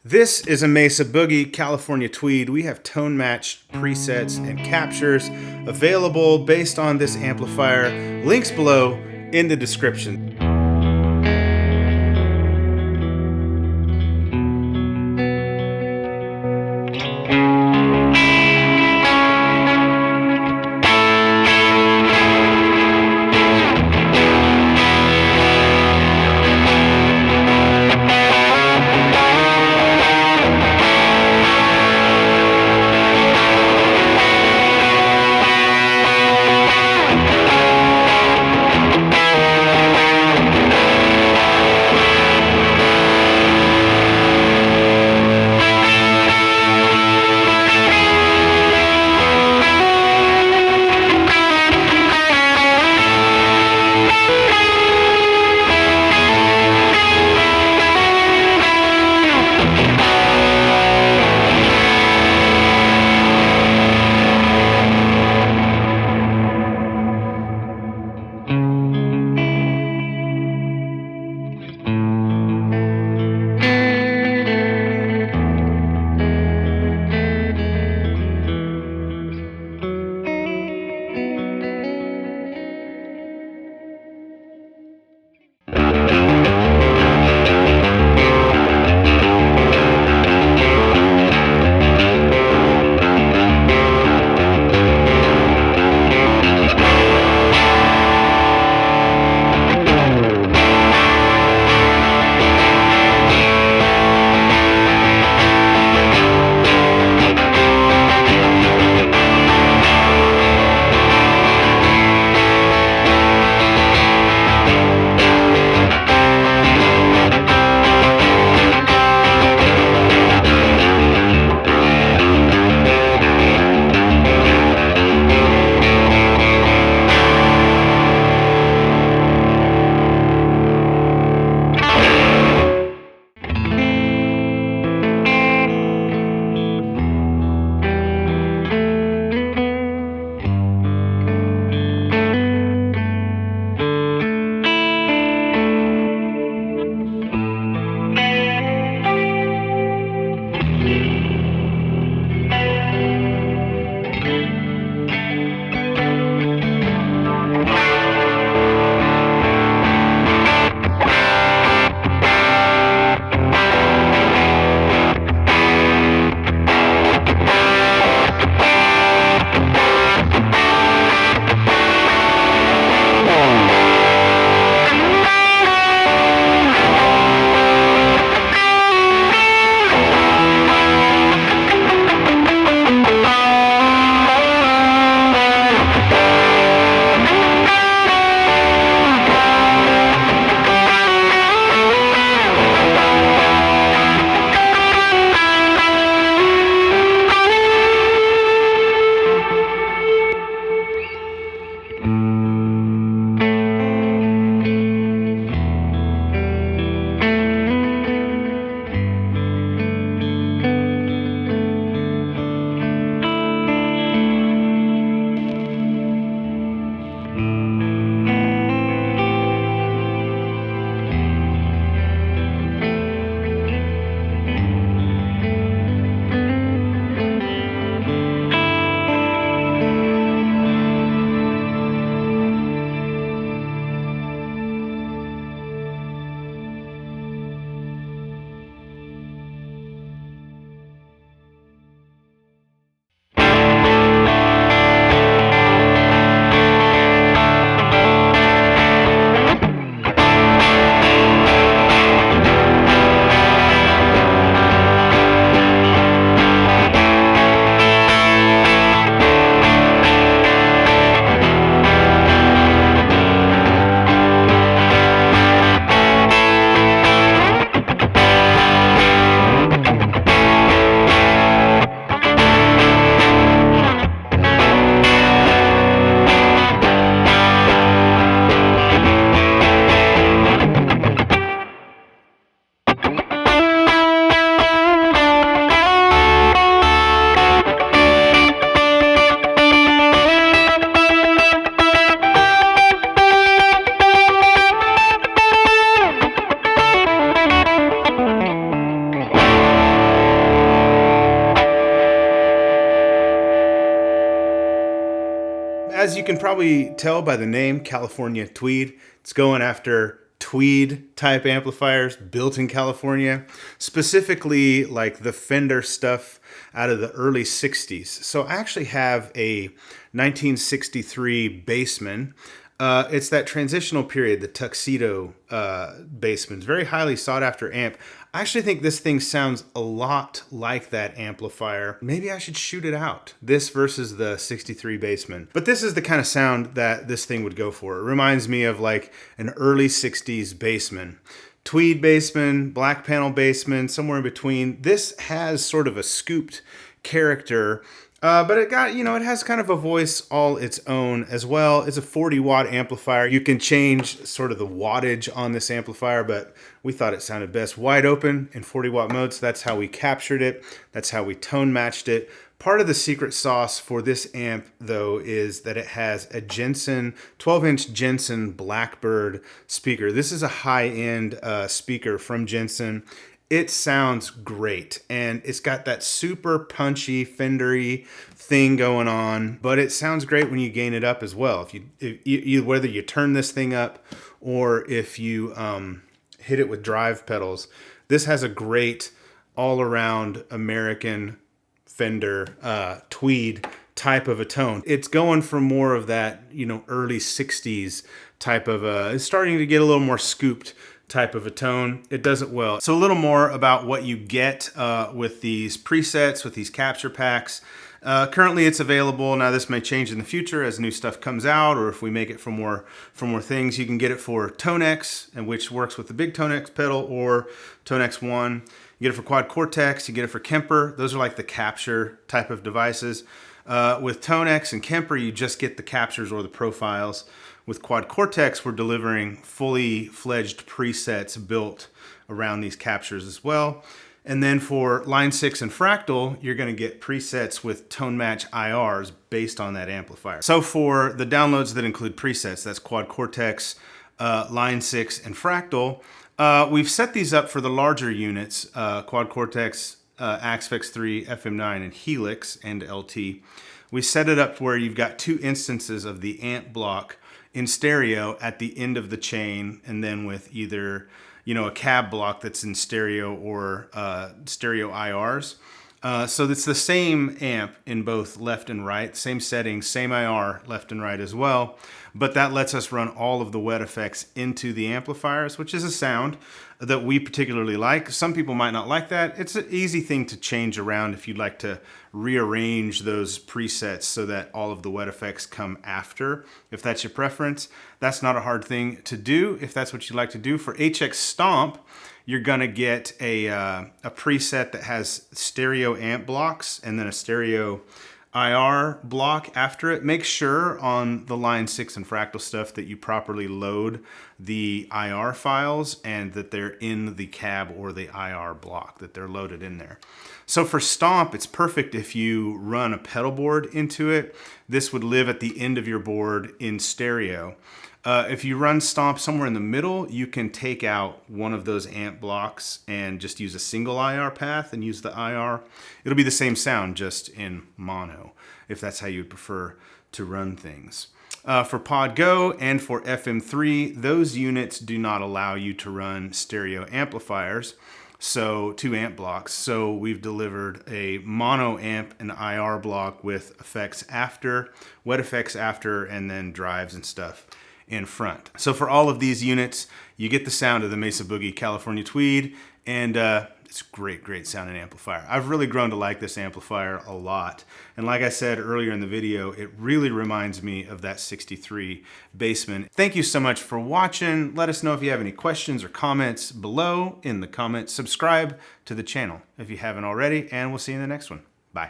This is a Mesa Boogie California Tweed. We have tone matched presets and captures available based on this amplifier. Links below in the description. as you can probably tell by the name, California Tweed, it's going after Tweed type amplifiers built in California, specifically like the Fender stuff out of the early 60s. So I actually have a 1963 Bassman. It's that transitional period, the tuxedo Bassman. Very highly sought after amp. I actually think this thing sounds a lot like that amplifier. Maybe I should shoot it out. This versus the 63 Bassman. But this is the kind of sound that this thing would go for. It reminds me of like an early 60s Bassman. Tweed Bassman, black panel Bassman, somewhere in between. This has sort of a scooped character. But it got, you know, it has kind of a voice all its own as well. It's a 40 watt amplifier. You can change sort of the wattage on this amplifier, but we thought it sounded best wide open in 40 watt mode. So that's how we captured it. That's how we tone matched it. Part of the secret sauce for this amp, though, is that it has a Jensen, 12-inch Jensen Blackbird speaker. This is a high-end speaker from Jensen. It sounds great, and it's got that super punchy, Fender-y thing going on, but it sounds great when you gain it up as well. If you whether you turn this thing up or if you hit it with drive pedals, this has a great all-around American Fender Tweed type of a tone. It's going for more of that, you know, early 60s type of it's starting to get a little more scooped type of a tone. It does it well. So a little more about what you get with these presets, with these capture packs. Currently it's available. Now this may change in the future as new stuff comes out, or if we make it for more things. You can get it for TONEX, and which works with the big TONEX pedal, or TONEX 1. You get it for Quad Cortex, you get it for Kemper. Those are like the capture type of devices. With TONEX and Kemper, you just get the captures or the profiles. With Quad Cortex, we're delivering fully fledged presets built around these captures as well. And then for Line 6 and Fractal, you're going to get presets with tone match IRs based on that amplifier. So for the downloads that include presets, that's Quad Cortex, Line 6, and Fractal, we've set these up for the larger units, Quad Cortex, Axe-FX III, FM9, and Helix, and LT. We set it up where you've got two instances of the amp block in stereo at the end of the chain, and then with either, you know, a cab block that's in stereo or stereo IRs. So it's the same amp in both left and right, same settings, same IR left and right as well, but that lets us run all of the wet effects into the amplifiers, which is a sound that we particularly like. Some people might not like that. It's an easy thing to change around if you'd like to rearrange those presets so that all of the wet effects come after, if that's your preference. That's not a hard thing to do if that's what you like to do. For HX Stomp, you're gonna get a preset that has stereo amp blocks and then a stereo IR block after it. Make sure on the Line 6 and Fractal stuff that you properly load the IR files and that they're in the cab or the IR block, that they're loaded in there. So for Stomp, it's perfect if you run a pedal board into it. This would live at the end of your board in stereo. If you run Stomp somewhere in the middle, you can take out one of those amp blocks and just use a single IR path and use the IR. It'll be the same sound, just in mono, if that's how you would prefer to run things. For Pod Go and for FM3, those units do not allow you to run stereo amplifiers, so 2 amp blocks. So we've delivered a mono amp and IR block with effects after, wet effects after, and then drives and stuff in front. So for all of these units, you get the sound of the Mesa Boogie California Tweed, and it's great sounding amplifier. I've really grown to like this amplifier a lot. And like I said earlier in the video, it really reminds me of that 63 Bassman. Thank you so much for watching. Let us know if you have any questions or comments below in the comments. Subscribe to the channel if you haven't already, and we'll see you in the next one. Bye.